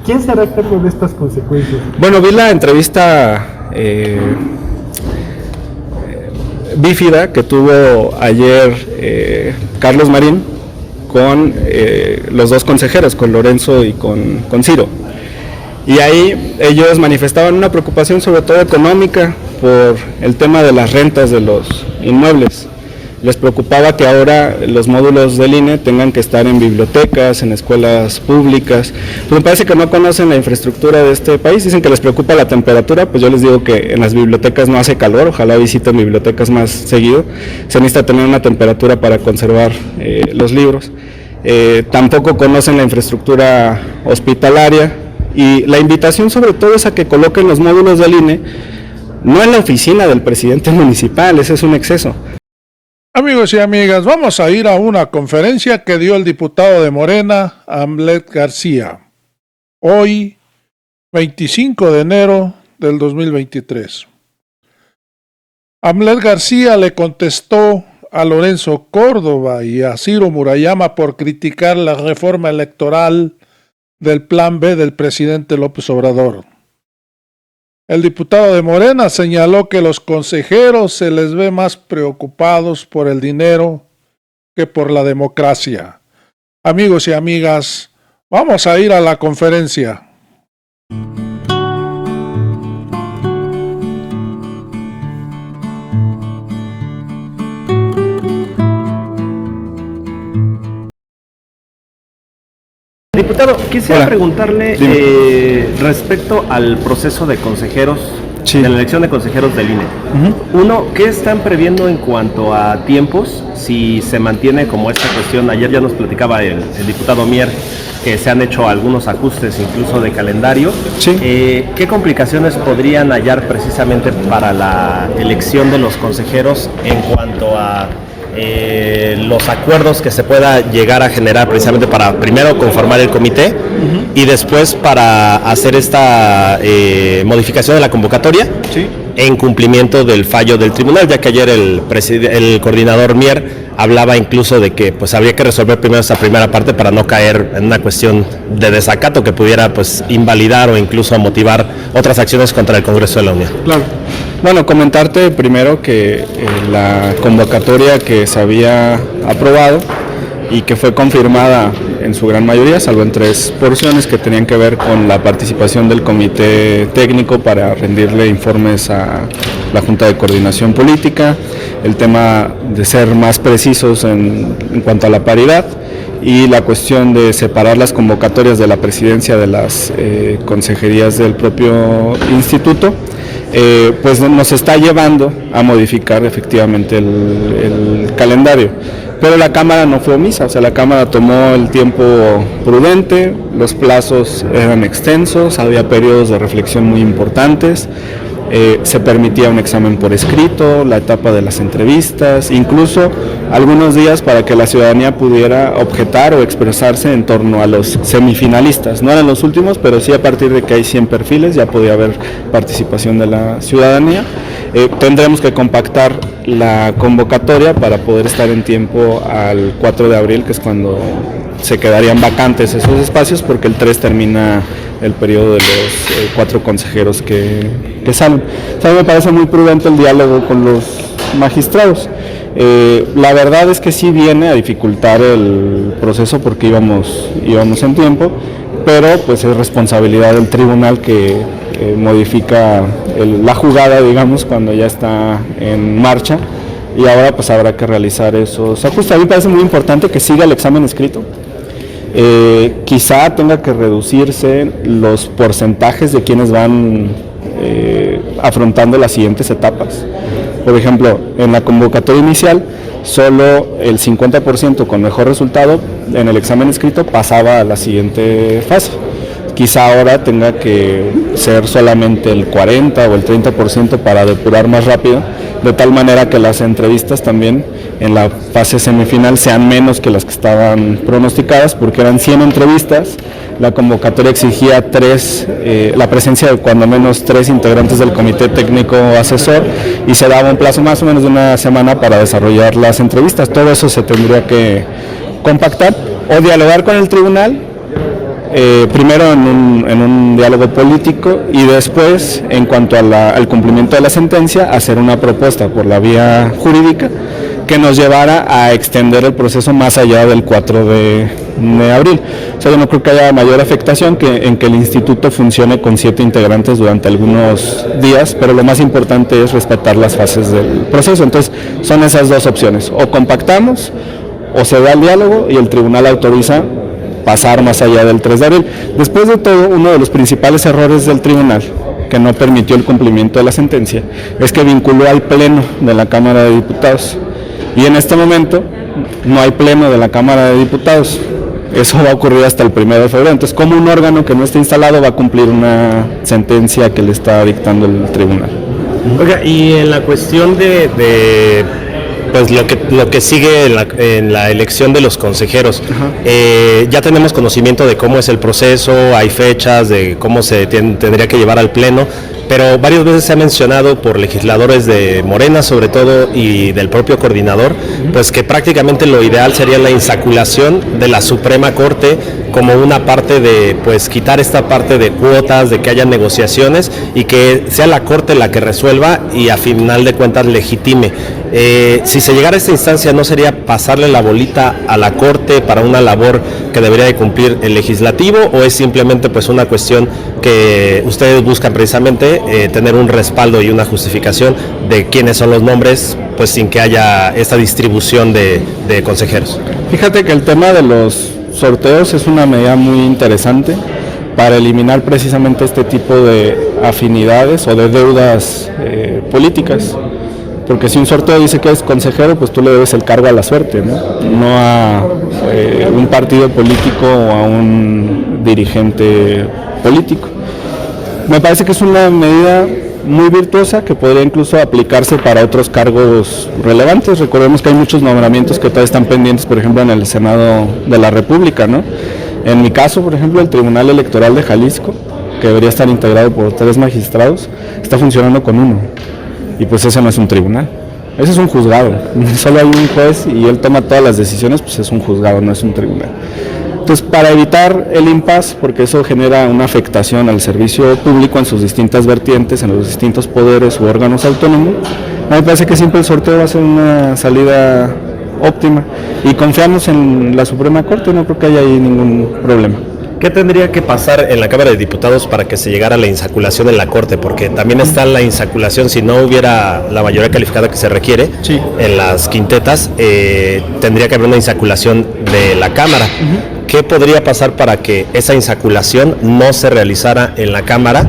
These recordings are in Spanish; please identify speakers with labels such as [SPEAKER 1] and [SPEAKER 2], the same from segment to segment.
[SPEAKER 1] ¿Quién se hará cargo de estas consecuencias?
[SPEAKER 2] Bueno, vi la entrevista bífida que tuvo ayer Carlos Marín con los dos consejeros, con Lorenzo y con Ciro. Y ahí ellos manifestaban una preocupación sobre todo económica por el tema de las rentas de los inmuebles. Les preocupaba que ahora los módulos del INE tengan que estar en bibliotecas, en escuelas públicas. Pues me parece que no conocen la infraestructura de este país, dicen que les preocupa la temperatura, pues yo les digo que en las bibliotecas no hace calor, ojalá visiten bibliotecas más seguido. Se necesita tener una temperatura para conservar los libros. Tampoco conocen la infraestructura hospitalaria y la invitación sobre todo es a que coloquen los módulos del INE no en la oficina del presidente municipal, ese es un exceso.
[SPEAKER 3] Amigos y amigas, vamos a ir a una conferencia que dio el diputado de Morena, Amlet García, hoy, 25 de enero del 2023. Amlet García le contestó a Lorenzo Córdoba y a Ciro Murayama por criticar la reforma electoral del Plan B del presidente López Obrador. El diputado de Morena señaló que los consejeros se les ve más preocupados por el dinero que por la democracia. Amigos y amigas, vamos a ir a la conferencia.
[SPEAKER 4] Diputado, quisiera preguntarle respecto al proceso de consejeros, de la elección de consejeros del INE. Uno, ¿qué están previendo en cuanto a tiempos? Si se mantiene como esta cuestión, ayer ya nos platicaba el diputado Mier, que se han hecho algunos ajustes incluso de calendario. ¿Qué complicaciones podrían hallar precisamente para la elección de los consejeros en cuanto a los acuerdos que se pueda llegar a generar precisamente para primero conformar el comité y después para hacer esta modificación de la convocatoria en cumplimiento del fallo del tribunal, ya que ayer el coordinador Mier hablaba incluso de que pues habría que resolver primero esa primera parte para no caer en una cuestión de desacato que pudiera pues invalidar o incluso motivar otras acciones contra el Congreso de la Unión.
[SPEAKER 2] Claro. Bueno, comentarte primero que la convocatoria que se había aprobado y que fue confirmada en su gran mayoría, salvo en 3 porciones que tenían que ver con la participación del comité técnico para rendirle informes a la Junta de Coordinación Política, el tema de ser más precisos en cuanto a la paridad y la cuestión de separar las convocatorias de la presidencia de las consejerías del propio instituto. Pues nos está llevando a modificar efectivamente el calendario, pero la Cámara no fue omisa, o sea, la Cámara tomó el tiempo prudente, los plazos eran extensos, había periodos de reflexión muy importantes, se permitía un examen por escrito, la etapa de las entrevistas, incluso algunos días para que la ciudadanía pudiera objetar o expresarse en torno a los semifinalistas. No eran los últimos, pero sí a partir de que hay 100 perfiles ya podía haber participación de la ciudadanía. Tendremos que compactar la convocatoria para poder estar en tiempo al 4 de abril, que es cuando se quedarían vacantes esos espacios, porque el 3 termina el periodo de los 4 consejeros que salen. O sea, me parece muy prudente el diálogo con los magistrados. La verdad es que sí viene a dificultar el proceso porque íbamos en tiempo, pero pues es responsabilidad del tribunal que modifica la jugada, digamos, cuando ya está en marcha, y ahora pues habrá que realizar esos ajustes. A mí me parece muy importante que siga el examen escrito. Quizá tenga que reducirse los porcentajes de quienes van afrontando las siguientes etapas. Por ejemplo, en la convocatoria inicial, solo el 50% con mejor resultado en el examen escrito pasaba a la siguiente fase. Quizá ahora tenga que ser solamente el 40 o el 30% para depurar más rápido, de tal manera que las entrevistas también en la fase semifinal sean menos que las que estaban pronosticadas, porque eran 100 entrevistas, la convocatoria exigía la presencia de cuando menos 3 integrantes del comité técnico asesor, y se daba un plazo más o menos de una semana para desarrollar las entrevistas. Todo eso se tendría que compactar o dialogar con el tribunal primero en un diálogo político y después, en cuanto al cumplimiento de la sentencia, hacer una propuesta por la vía jurídica que nos llevara a extender el proceso más allá del 4 de abril. O sea, yo no creo que haya mayor afectación en que el instituto funcione con 7 integrantes durante algunos días, pero lo más importante es respetar las fases del proceso. Entonces, son esas dos opciones: o compactamos o se da el diálogo y el tribunal autoriza pasar más allá del 3 de abril. Después de todo, uno de los principales errores del tribunal, que no permitió el cumplimiento de la sentencia, es que vinculó al pleno de la Cámara de Diputados. Y en este momento no hay pleno de la Cámara de Diputados. Eso va a ocurrir hasta el 1 de febrero. Entonces, ¿cómo un órgano que no está instalado va a cumplir una sentencia que le está dictando el tribunal?
[SPEAKER 5] Oiga, y en la cuestión de pues lo que sigue en la elección de los consejeros, ya tenemos conocimiento de cómo es el proceso, hay fechas de cómo se tendría que llevar al pleno, pero varias veces se ha mencionado por legisladores de Morena sobre todo y del propio coordinador, pues que prácticamente lo ideal sería la insaculación de la Suprema Corte como una parte de, pues, quitar esta parte de cuotas, de que haya negociaciones y que sea la Corte la que resuelva y a final de cuentas legitime. Si se llegara a esta instancia, ¿no sería pasarle la bolita a la Corte para una labor que debería de cumplir el legislativo, o es simplemente pues una cuestión que ustedes buscan precisamente tener un respaldo y una justificación de quiénes son los nombres, pues sin que haya esta distribución de consejeros?
[SPEAKER 2] Fíjate que el tema de los sorteos es una medida muy interesante para eliminar precisamente este tipo de afinidades o de deudas políticas. Porque si un sorteo dice que es consejero, pues tú le debes el cargo a la suerte, no a un partido político o a un dirigente político. Me parece que es una medida muy virtuosa que podría incluso aplicarse para otros cargos relevantes. Recordemos que hay muchos nombramientos que todavía están pendientes, por ejemplo, en el Senado de la República, ¿no? En mi caso, por ejemplo, el Tribunal Electoral de Jalisco, que debería estar integrado por 3 magistrados, está funcionando con 1. Y pues ese no es un tribunal, ese es un juzgado. Solo hay un juez y él toma todas las decisiones, pues es un juzgado, no es un tribunal. Entonces, para evitar el impasse, porque eso genera una afectación al servicio público en sus distintas vertientes, en los distintos poderes u órganos autónomos, me parece que siempre el sorteo va a ser una salida óptima y confiamos en la Suprema Corte, no creo que haya ahí ningún problema.
[SPEAKER 5] ¿Qué tendría que pasar en la Cámara de Diputados para que se llegara a la insaculación en la Corte? Porque también está la insaculación, si no hubiera la mayoría calificada que se requiere en las quintetas, tendría que haber una insaculación de la Cámara. ¿Qué podría pasar para que esa insaculación no se realizara en la Cámara,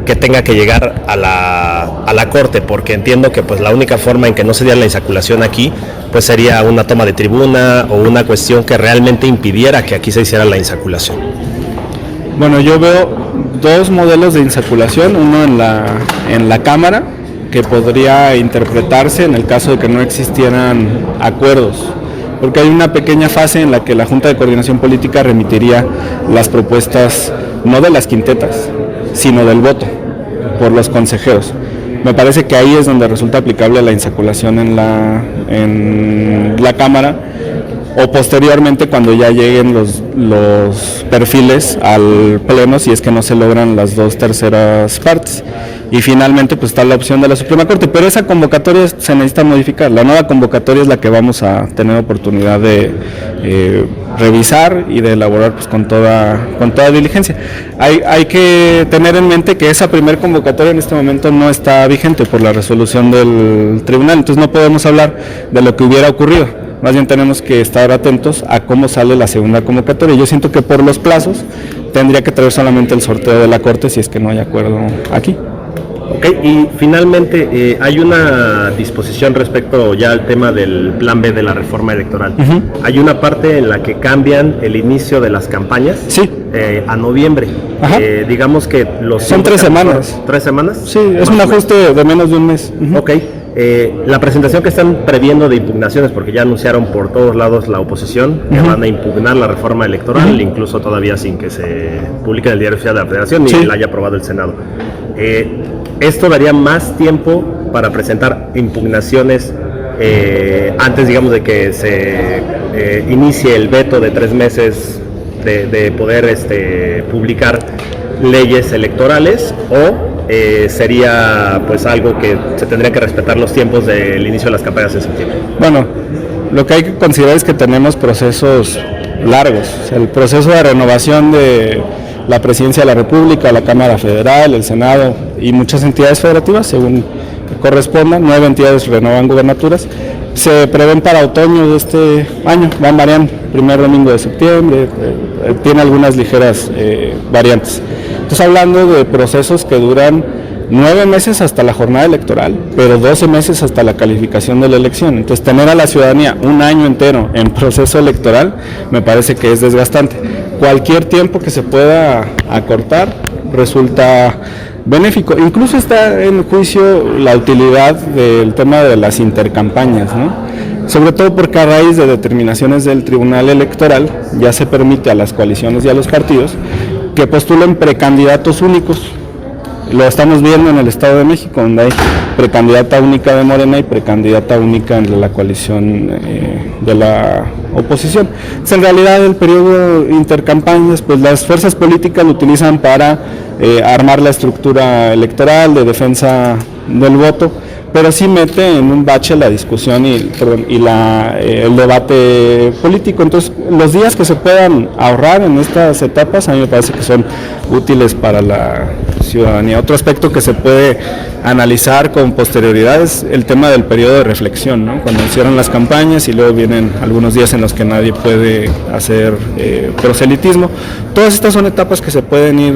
[SPEAKER 5] que tenga que llegar a la Corte? Porque entiendo que pues la única forma en que no se diera la insaculación aquí pues sería una toma de tribuna o una cuestión que realmente impidiera que aquí se hiciera la insaculación.
[SPEAKER 2] Bueno, yo veo 2 modelos de insaculación, uno en la Cámara, que podría interpretarse en el caso de que no existieran acuerdos, porque hay una pequeña fase en la que la Junta de Coordinación Política remitiría las propuestas no de las quintetas, sino del voto por los consejeros. Me parece que ahí es donde resulta aplicable la insaculación en la Cámara, o posteriormente cuando ya lleguen los perfiles al pleno, si es que no se logran las 2/3 partes. Y finalmente pues está la opción de la Suprema Corte, pero esa convocatoria se necesita modificar. La nueva convocatoria es la que vamos a tener oportunidad de revisar y de elaborar pues con toda diligencia. Hay que tener en mente que esa primer convocatoria en este momento no está vigente por la resolución del tribunal, entonces no podemos hablar de lo que hubiera ocurrido. Más bien tenemos que estar atentos a cómo sale la segunda convocatoria. Yo siento que por los plazos tendría que traer solamente el sorteo de la Corte si es que no hay acuerdo aquí.
[SPEAKER 5] Ok, y finalmente hay una disposición respecto ya al tema del plan B de la reforma electoral. Hay una parte en la que cambian el inicio de las campañas a noviembre. Digamos que son
[SPEAKER 2] 3 semanas.
[SPEAKER 5] ¿3 semanas?
[SPEAKER 2] Sí, es un ajuste de menos de un mes.
[SPEAKER 5] Ok. La presentación que están previendo de impugnaciones, porque ya anunciaron por todos lados la oposición que van a impugnar la reforma electoral, incluso todavía sin que se publique en el Diario Oficial de la Federación ni la haya aprobado el Senado. Esto daría más tiempo para presentar impugnaciones antes, digamos, de que se inicie el veto de 3 meses de poder publicar leyes electorales, o sería pues algo que se tendría que respetar los tiempos del inicio de las campañas en septiembre?
[SPEAKER 2] Bueno, lo que hay que considerar es que tenemos procesos largos. O sea, el proceso de renovación de la Presidencia de la República, la Cámara Federal, el Senado y muchas entidades federativas, según correspondan, 9 entidades renuevan gubernaturas, se prevén para otoño de este año, van variando, primer domingo de septiembre, tiene algunas ligeras variantes. Entonces, hablando de procesos que duran 9 meses hasta la jornada electoral, pero 12 meses hasta la calificación de la elección. Entonces, tener a la ciudadanía un año entero en proceso electoral me parece que es desgastante. Cualquier tiempo que se pueda acortar resulta benéfico. Incluso está en juicio la utilidad del tema de las intercampañas, ¿no? Sobre todo porque a raíz de determinaciones del Tribunal Electoral ya se permite a las coaliciones y a los partidos que postulen precandidatos únicos. Lo estamos viendo en el Estado de México, donde hay precandidata única de Morena y precandidata única de la coalición de la oposición. Entonces, en realidad, el periodo intercampañas, pues las fuerzas políticas lo utilizan para armar la estructura electoral de defensa del voto, pero sí mete en un bache la discusión y el debate político. Entonces, los días que se puedan ahorrar en estas etapas, a mí me parece que son útiles para la ciudadanía. Otro aspecto que se puede analizar con posterioridad es el tema del periodo de reflexión, ¿no? Cuando cierran las campañas y luego vienen algunos días en los que nadie puede hacer proselitismo. Todas estas son etapas que se pueden ir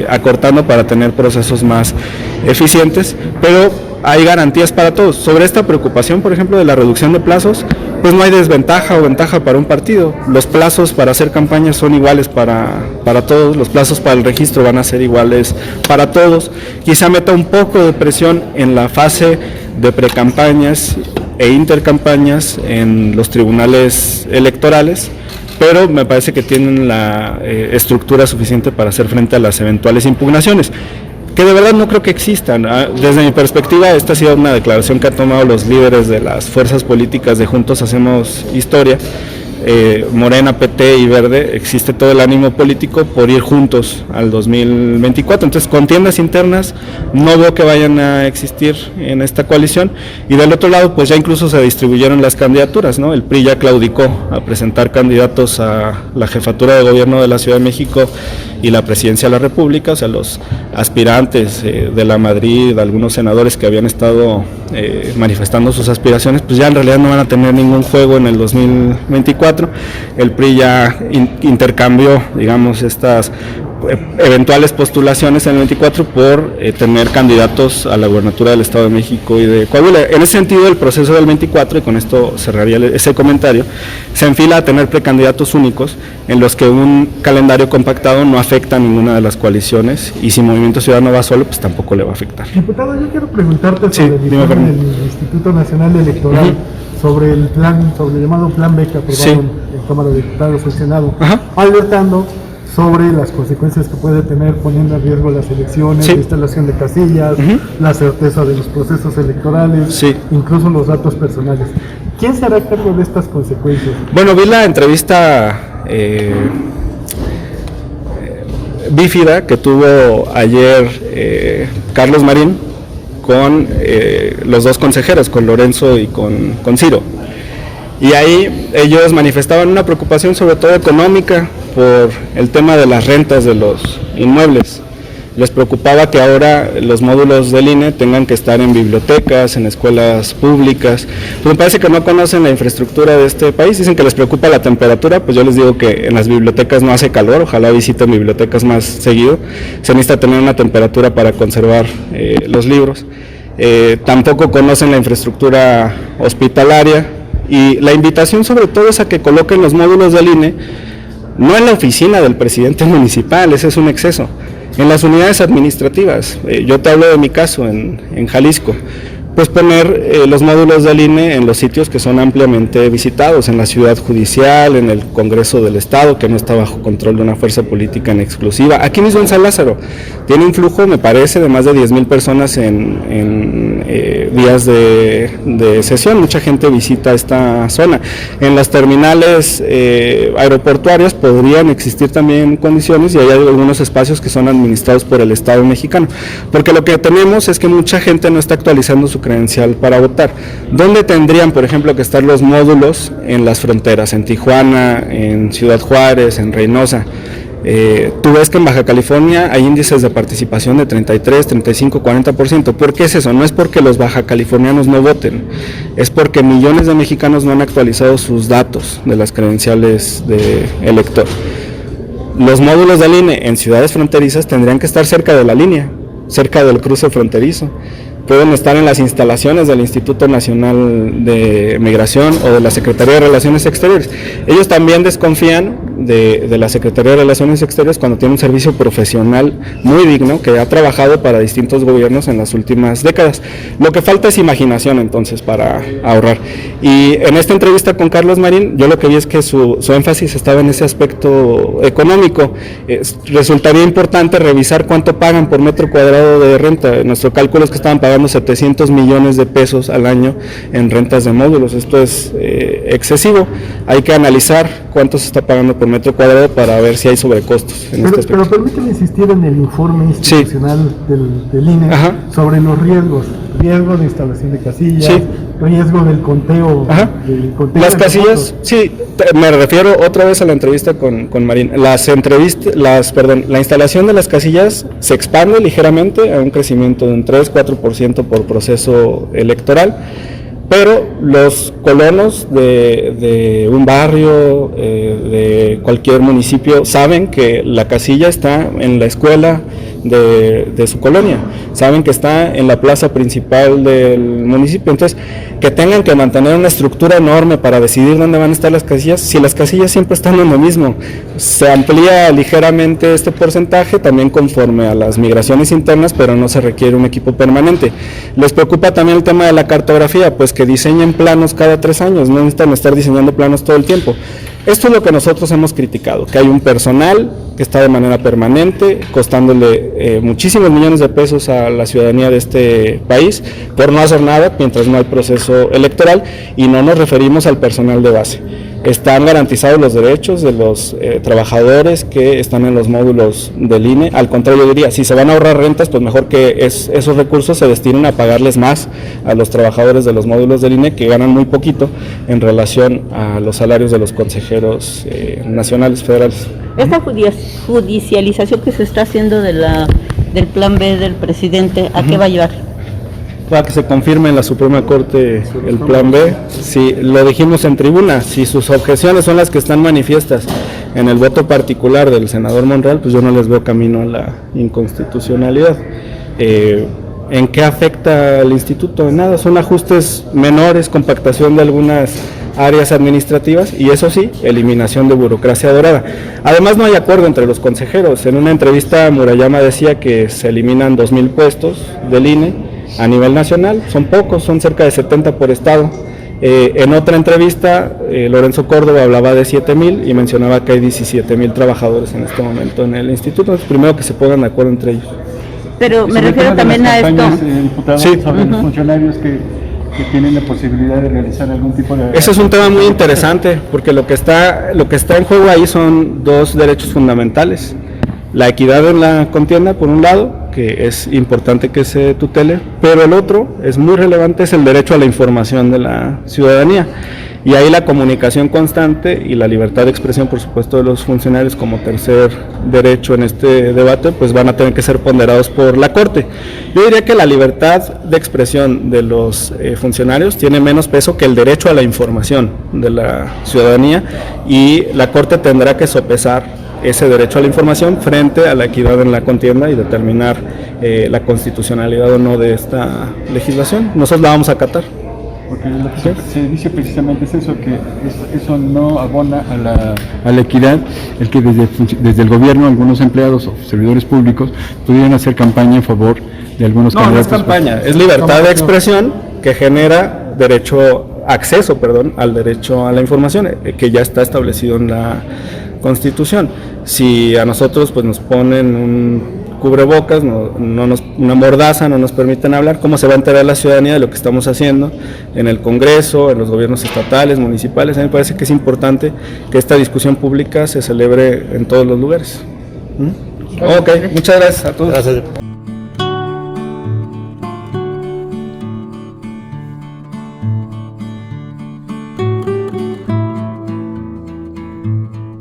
[SPEAKER 2] acortando para tener procesos más eficientes, pero hay garantías para todos. Sobre esta preocupación, por ejemplo, de la reducción de plazos, pues no hay desventaja o ventaja para un partido. Los plazos para hacer campañas son iguales para todos, los plazos para el registro van a ser iguales para todos. Quizá meta un poco de presión en la fase de precampañas e intercampañas en los tribunales electorales, pero me parece que tienen la estructura suficiente para hacer frente a las eventuales impugnaciones, que de verdad no creo que existan. Desde mi perspectiva, esta ha sido una declaración que han tomado los líderes de las fuerzas políticas de Juntos Hacemos Historia, Morena, PT y Verde. Existe todo el ánimo político por ir juntos al 2024. Entonces, contiendas internas no veo que vayan a existir en esta coalición. Y del otro lado, pues ya incluso se distribuyeron las candidaturas, ¿no? El PRI ya claudicó a presentar candidatos a la jefatura de gobierno de la Ciudad de México y la presidencia de la República. O sea, los aspirantes de la Madrid, algunos senadores que habían estado manifestando sus aspiraciones, pues ya en realidad no van a tener ningún juego en el 2024. El PRI ya intercambió, digamos, estas eventuales postulaciones en el 24 por tener candidatos a la gubernatura del Estado de México y de Coahuila. En ese sentido, el proceso del 24, y con esto cerraría ese comentario, se enfila a tener precandidatos únicos en los que un calendario compactado no afecta a ninguna de las coaliciones, y si Movimiento Ciudadano va solo, pues tampoco le va a afectar.
[SPEAKER 1] Diputado, yo quiero preguntarte sobre el informe del Instituto Nacional Electoral, sobre el plan, sobre el llamado Plan B que aprobaron en Cámara de Diputados o Senado, alertando sobre las consecuencias que puede tener poniendo en riesgo las elecciones, la instalación de casillas, la certeza de los procesos electorales, incluso los datos personales. ¿Quién se hará cargo de estas consecuencias?
[SPEAKER 2] Bueno, vi la entrevista bífida que tuvo ayer Carlos Marín con los dos consejeros, con Lorenzo y con Ciro. Y ahí ellos manifestaban una preocupación sobre todo económica por el tema de las rentas de los inmuebles. Les preocupaba que ahora los módulos del INE tengan que estar en bibliotecas, en escuelas públicas. Pues me parece que no conocen la infraestructura de este país. Dicen que les preocupa la temperatura, pues yo les digo que en las bibliotecas no hace calor, ojalá visiten bibliotecas más seguido. Se necesita tener una temperatura para conservar los libros. Tampoco conocen la infraestructura hospitalaria, y la invitación sobre todo es a que coloquen los módulos del INE no en la oficina del presidente municipal, ese es un exceso, en las unidades administrativas. Yo te hablo de mi caso en Jalisco, pues poner los módulos del INE en los sitios que son ampliamente visitados, en la ciudad judicial, en el Congreso del Estado, que no está bajo control de una fuerza política en exclusiva, aquí mismo en San Lázaro. tiene un flujo, me parece, de más de 10,000 personas en días de sesión. Mucha gente visita esta zona. En las terminales aeroportuarias podrían existir también condiciones, y hay algunos espacios que son administrados por el Estado mexicano, porque lo que tenemos es que mucha gente no está actualizando su credencial para votar. ¿Dónde tendrían, por ejemplo, que estar los módulos? En las fronteras, en Tijuana, en Ciudad Juárez, en Reynosa. Tú ves que en Baja California hay índices de participación de 33, 35, 40%. ¿Por qué es eso? No es porque los baja californianos no voten, es porque millones de mexicanos no han actualizado sus datos de las credenciales de elector. Los módulos del INE en ciudades fronterizas tendrían que estar cerca de la línea, cerca del cruce fronterizo. Pueden estar en las instalaciones del Instituto Nacional de Migración o de la Secretaría de Relaciones Exteriores. Ellos también desconfían de la Secretaría de Relaciones Exteriores cuando tiene un servicio profesional muy digno que ha trabajado para distintos gobiernos en las últimas décadas. Lo que falta es imaginación, entonces, para ahorrar. Y en esta entrevista con Carlos Marín, yo lo que vi es que su énfasis estaba en ese aspecto económico. Resultaría importante revisar cuánto pagan por metro cuadrado de renta. Nuestro cálculo es que estaban pagando 700 millones de pesos al año en rentas de módulos. Esto es excesivo. Hay que analizar cuánto se está pagando por metro cuadrado para ver si hay sobrecostos en este aspecto.
[SPEAKER 1] Pero permíteme insistir en el informe institucional del INE sobre los riesgo de instalación de casillas, riesgo del conteo.
[SPEAKER 2] Las casillas, me refiero otra vez a la entrevista con Marín. La instalación de las casillas se expande ligeramente a un crecimiento de un 3-4% por proceso electoral, pero los colonos de un barrio, de cualquier municipio, saben que la casilla está en la escuela de su colonia, saben que está en la plaza principal del municipio. Entonces, que tengan que mantener una estructura enorme para decidir dónde van a estar las casillas, si las casillas siempre están en lo mismo. Se amplía ligeramente este porcentaje también conforme a las migraciones internas, pero no se requiere un equipo permanente. Les preocupa también el tema de la cartografía, pues que diseñen planos cada 3 años, no necesitan estar diseñando planos todo el tiempo. Esto es lo que nosotros hemos criticado, que hay un personal que está de manera permanente, costándole muchísimos millones de pesos a la ciudadanía de este país por no hacer nada mientras no hay proceso electoral, y no nos referimos al personal de base. Están garantizados los derechos de los trabajadores que están en los módulos del INE. Al contrario, yo diría, si se van a ahorrar rentas, pues mejor que esos recursos se destinen a pagarles más a los trabajadores de los módulos del INE, que ganan muy poquito en relación a los salarios de los consejeros nacionales, federales.
[SPEAKER 6] Esta judicialización que se está haciendo del plan B del presidente, ¿a qué va a llevar?
[SPEAKER 2] Para que se confirme en la Suprema Corte el plan B. Si lo dijimos en tribuna, si sus objeciones son las que están manifiestas en el voto particular del senador Monreal, pues yo no les veo camino a la inconstitucionalidad. ¿En qué afecta al instituto? En nada, son ajustes menores, compactación de algunas áreas administrativas y, eso sí, eliminación de burocracia dorada. Además, no hay acuerdo entre los consejeros. En una entrevista Murayama decía que se eliminan 2,000 puestos del INE a nivel nacional, son pocos, son cerca de 70 por estado. En otra entrevista, Lorenzo Córdoba hablaba de 7,000 y mencionaba que hay 17,000 trabajadores en este momento en el instituto. Entonces, primero que se pongan de acuerdo entre ellos.
[SPEAKER 6] Pero me refiero también a esto.
[SPEAKER 7] Diputado, sobre los funcionarios que tienen la posibilidad de realizar algún tipo de...
[SPEAKER 2] Ese es un tema muy interesante, porque lo que está en juego ahí son 2 derechos fundamentales. La equidad en la contienda, por un lado, que es importante que se tutele, pero el otro es muy relevante, es el derecho a la información de la ciudadanía. Y ahí la comunicación constante y la libertad de expresión, por supuesto, de los funcionarios como tercer derecho en este debate, pues van a tener que ser ponderados por la Corte. Yo diría que la libertad de expresión de los funcionarios tiene menos peso que el derecho a la información de la ciudadanía, y la Corte tendrá que sopesar ese derecho a la información frente a la equidad en la contienda y determinar la constitucionalidad o no de esta legislación. Nosotros la vamos a acatar.
[SPEAKER 7] Porque lo que se dice precisamente es eso, que eso no abona a la equidad, el que desde el gobierno algunos empleados o servidores públicos pudieran hacer campaña en favor de algunos candidatos.
[SPEAKER 2] No es campaña, es libertad de expresión que genera acceso al derecho a la información, que ya está establecido en la Constitución. Si a nosotros pues nos ponen un cubrebocas, una mordaza, no nos permiten hablar. ¿Cómo se va a enterar la ciudadanía de lo que estamos haciendo en el Congreso, en los gobiernos estatales, municipales? A mí me parece que es importante que esta discusión pública se celebre en todos los lugares. Ok, muchas gracias a todos.
[SPEAKER 5] Gracias.